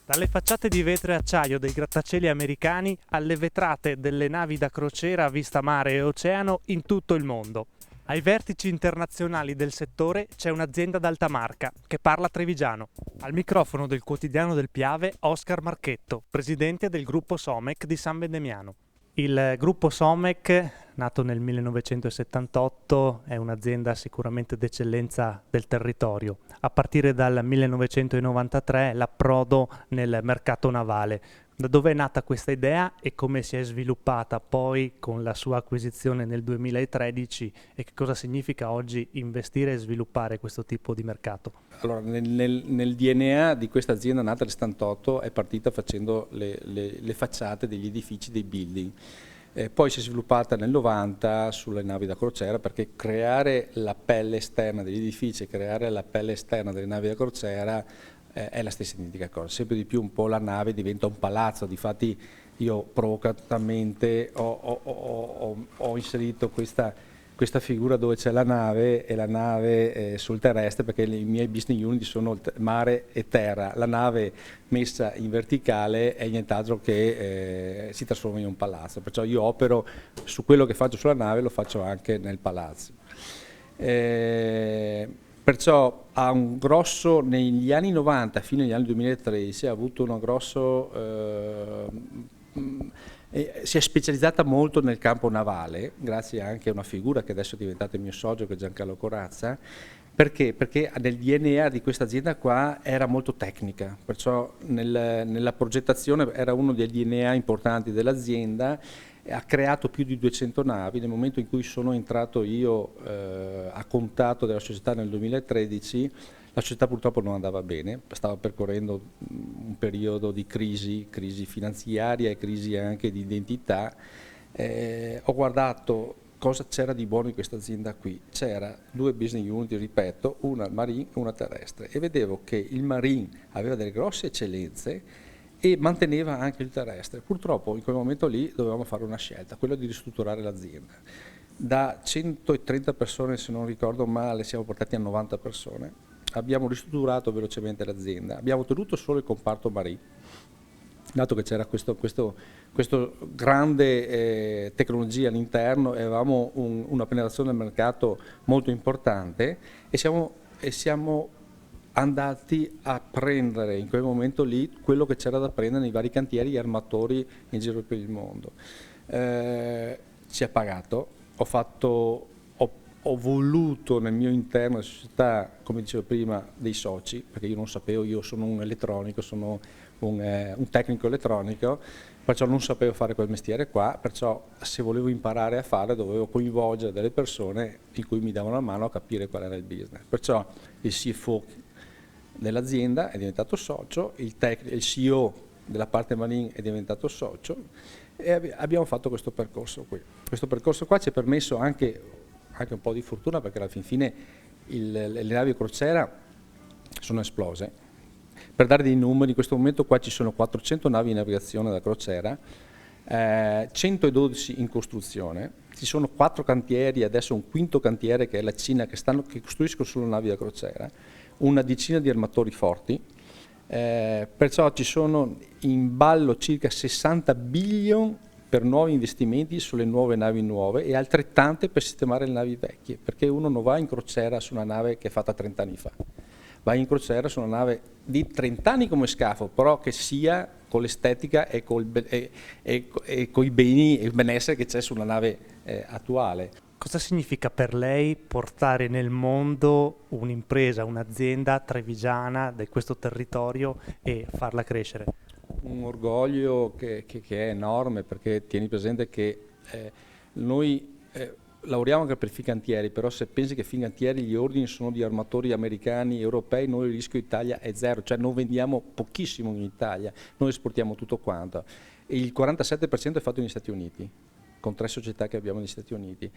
Dalle facciate di vetro e acciaio dei grattacieli americani alle vetrate delle navi da crociera a vista mare e oceano in tutto il mondo. Ai vertici internazionali del settore c'è un'azienda d'alta marca che parla trevigiano. Al microfono del quotidiano del Piave Oscar Marchetto, presidente del gruppo Somec di San Vendemiano. Il gruppo Somec, nato nel 1978, è un'azienda sicuramente d'eccellenza del territorio. A partire dal 1993 l'approdo nel mercato navale. Da dove è nata questa idea e come si è sviluppata poi con la sua acquisizione nel 2013 e che cosa significa oggi investire e sviluppare questo tipo di mercato? Allora, nel DNA di questa azienda nata nel 78 è partita facendo le facciate degli edifici, dei building. Poi si è sviluppata nel 90 sulle navi da crociera, perché creare la pelle esterna degli edifici e creare la pelle esterna delle navi da crociera è la stessa identica cosa. Sempre di più un po' la nave diventa un palazzo, difatti io provocatamente ho inserito questa figura dove c'è la nave e la nave sul terrestre, perché i miei business unit sono mare e terra. La nave messa in verticale è nient'altro che si trasforma in un palazzo, perciò io opero su quello che faccio sulla nave, lo faccio anche nel palazzo. Perciò ha un grosso, negli anni 90 fino agli anni 2013 ha avuto un grosso, si è specializzata molto nel campo navale, grazie anche a una figura che adesso è diventata il mio socio, che è Giancarlo Corazza. Perché? Perché nel DNA di questa azienda qua era molto tecnica, perciò nella progettazione era uno dei DNA importanti dell'azienda. Ha creato più di 200 navi. Nel momento in cui sono entrato io a contatto della società nel 2013, la società purtroppo non andava bene, stava percorrendo un periodo di crisi finanziaria e crisi anche di identità. Ho guardato cosa c'era di buono in questa azienda qui. C'era due business unit, ripeto, una marine e una terrestre, e vedevo che il marine aveva delle grosse eccellenze e manteneva anche il terrestre. Purtroppo in quel momento lì dovevamo fare una scelta, quella di ristrutturare l'azienda. Da 130 persone, se non ricordo male, siamo portati a 90 persone. Abbiamo ristrutturato velocemente l'azienda, abbiamo tenuto solo il comparto marine, dato che c'era questo grande tecnologia all'interno e avevamo una penetrazione del mercato molto importante, e siamo andati a prendere in quel momento lì quello che c'era da prendere nei vari cantieri e armatori in giro per il mondo. Ci ha pagato, ho voluto nel mio interno della società, come dicevo prima, dei soci, perché io non sapevo, io sono un elettronico, sono un tecnico elettronico, perciò non sapevo fare quel mestiere qua, perciò se volevo imparare a fare dovevo coinvolgere delle persone in cui mi davano la mano a capire qual era il business. Perciò il CFO dell'azienda è diventato socio, il CEO della parte marine è diventato socio, e abbiamo fatto questo percorso qui. Questo percorso qua ci ha permesso anche un po' di fortuna, perché alla fin fine le navi crociera sono esplose. Per dare dei numeri, in questo momento qua ci sono 400 navi in navigazione da crociera, 112 in costruzione, ci sono 4 cantieri, adesso un quinto cantiere che è la Cina, che costruiscono solo navi da crociera, una decina di armatori forti, perciò ci sono in ballo circa 60 billion per nuovi investimenti sulle nuove navi nuove e altrettante per sistemare le navi vecchie, perché uno non va in crociera su una nave che è fatta 30 anni fa, va in crociera su una nave di 30 anni come scafo, però che sia con l'estetica e con i beni e il benessere che c'è sulla nave attuale. Cosa significa per lei portare nel mondo un'impresa, un'azienda trevigiana di questo territorio e farla crescere? Un orgoglio che è enorme, perché tieni presente che noi lavoriamo anche per Fincantieri, però se pensi che Fincantieri gli ordini sono di armatori americani, europei, noi il rischio Italia è zero, cioè non vendiamo pochissimo in Italia, noi esportiamo tutto quanto, e il 47% è fatto negli Stati Uniti, con 3 società che abbiamo negli Stati Uniti.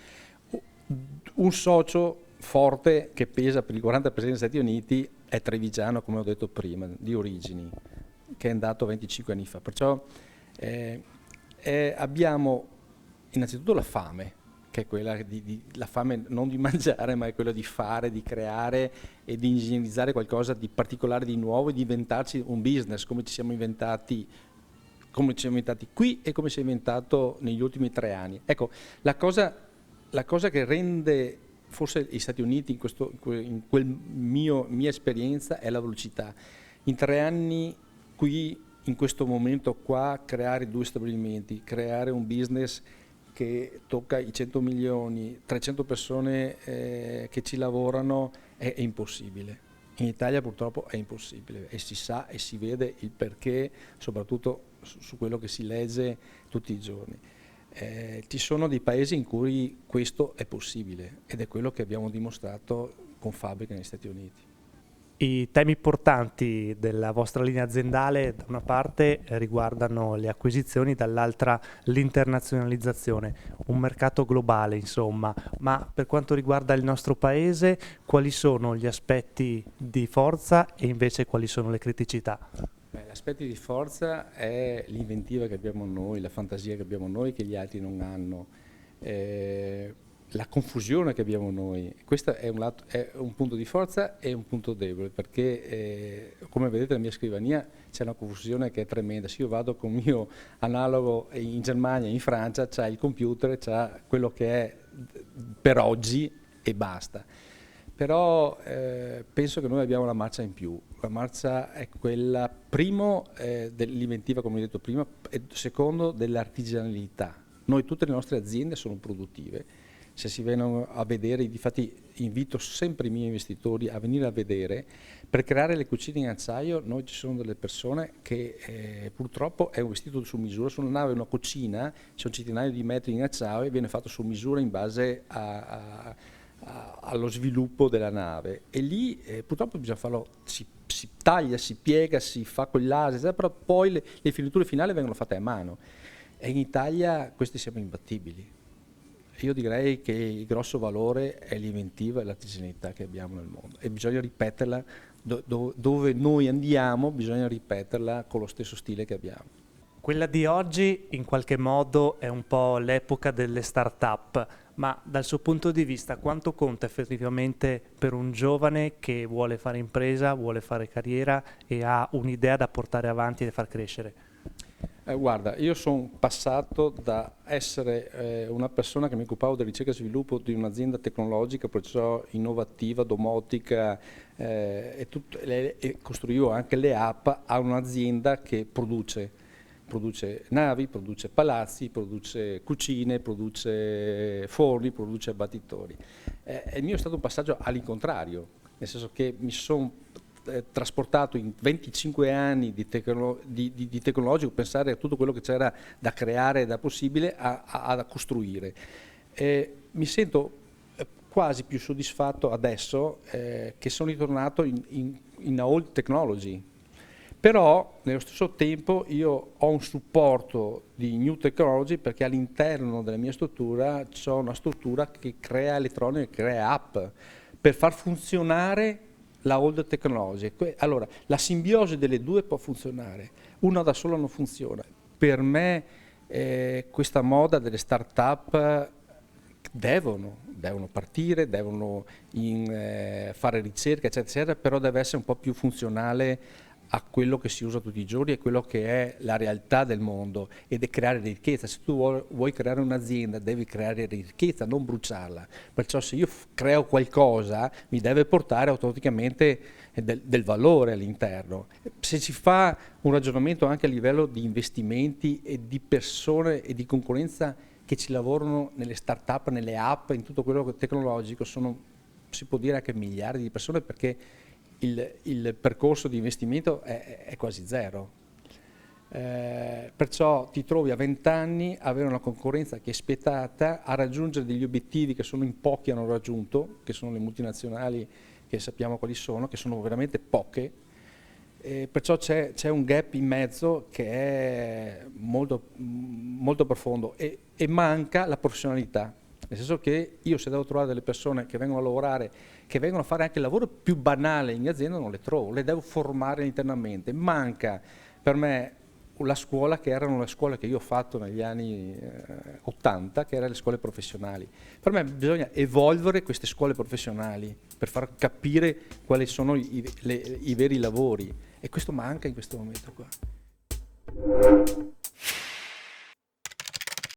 Un socio forte che pesa per il 40% negli Stati Uniti è trevigiano, come ho detto prima, di origini, che è andato 25 anni fa, perciò abbiamo innanzitutto la fame, che che è quella la fame non di mangiare, ma è quella di fare, di creare e di ingegnerizzare qualcosa di particolare, di nuovo, e di inventarci un business, come ci siamo inventati qui e come si è inventato negli ultimi 3 anni. Ecco, la cosa che rende forse gli Stati Uniti in quel mia esperienza è la velocità. In 3 anni qui, in questo momento qua, creare 2 stabilimenti, creare un business che tocca i 100 milioni, 300 persone che ci lavorano è impossibile. In Italia purtroppo è impossibile e si sa e si vede il perché, soprattutto su quello che si legge tutti i giorni. Ci sono dei paesi in cui questo è possibile ed è quello che abbiamo dimostrato con fabbriche negli Stati Uniti. I temi portanti della vostra linea aziendale da una parte riguardano le acquisizioni, dall'altra l'internazionalizzazione, un mercato globale insomma, ma per quanto riguarda il nostro paese quali sono gli aspetti di forza e invece quali sono le criticità? L'aspetti di forza è l'inventiva che abbiamo noi, la fantasia che abbiamo noi che gli altri non hanno, la confusione che abbiamo noi. Questo è un punto di forza e un punto debole, perché come vedete nella mia scrivania c'è una confusione che è tremenda. Se io vado con il mio analogo in Germania, in Francia, c'ha il computer, c'ha quello che è per oggi e basta. Però penso che noi abbiamo una marcia in più. La marcia è quella, primo, dell'inventiva, come ho detto prima, e secondo, dell'artigianalità. Noi, tutte le nostre aziende sono produttive. Se si vengono a vedere, difatti invito sempre i miei investitori a venire a vedere, per creare le cucine in acciaio noi ci sono delle persone che purtroppo è un vestito su misura, su una nave, una cucina, c'è un centinaio di metri in acciaio e viene fatto su misura in base allo sviluppo della nave, e lì purtroppo bisogna farlo, si taglia, si piega, si fa con il laser, però poi le finiture finali vengono fatte a mano e in Italia questi siamo imbattibili. Io direi che il grosso valore è l'inventiva e l'artigianalità che abbiamo nel mondo e bisogna ripeterla, dove noi andiamo bisogna ripeterla con lo stesso stile che abbiamo. Quella di oggi in qualche modo è un po' l'epoca delle start-up, ma dal suo punto di vista quanto conta effettivamente per un giovane che vuole fare impresa, vuole fare carriera e ha un'idea da portare avanti e far crescere? Guarda, io sono passato da essere una persona che mi occupavo di ricerca e sviluppo di un'azienda tecnologica, perciò innovativa, domotica, e costruivo anche le app, a un'azienda che produce navi, produce palazzi, produce cucine, produce forni, produce abbattitori. Il mio è stato un passaggio all'incontrario, nel senso che mi sono trasportato in 25 anni di tecnologico, pensare a tutto quello che c'era da creare, da possibile, a costruire. Mi sento quasi più soddisfatto adesso che sono ritornato in old technology. Però nello stesso tempo io ho un supporto di new technology perché all'interno della mia struttura c'è una struttura che crea elettronica, che crea app per far funzionare la old technology. Allora, la simbiosi delle due può funzionare, una da sola non funziona. Per me questa moda delle start-up devono partire, devono fare ricerca, eccetera, eccetera, però deve essere un po' più funzionale a quello che si usa tutti i giorni e quello che è la realtà del mondo ed è creare ricchezza. Se tu vuoi creare un'azienda devi creare ricchezza, non bruciarla. Perciò se io creo qualcosa mi deve portare automaticamente del valore all'interno. Se si fa un ragionamento anche a livello di investimenti e di persone e di concorrenza che ci lavorano nelle start-up, nelle app, in tutto quello tecnologico, si può dire anche miliardi di persone, perché il percorso di investimento è quasi zero. Perciò ti trovi a 20 anni a avere una concorrenza che è spietata, a raggiungere degli obiettivi che solo in pochi hanno raggiunto, che sono le multinazionali, che sappiamo quali sono, che sono veramente poche. Perciò c'è un gap in mezzo che è molto, molto profondo e manca la professionalità. Nel senso che io, se devo trovare delle persone che vengono a lavorare, che vengono a fare anche il lavoro più banale in mia azienda, non le trovo, le devo formare internamente. Manca per me la scuola che erano la scuola che io ho fatto negli anni 80, che erano le scuole professionali. Per me bisogna evolvere queste scuole professionali per far capire quali sono i veri lavori, e questo manca in questo momento qua.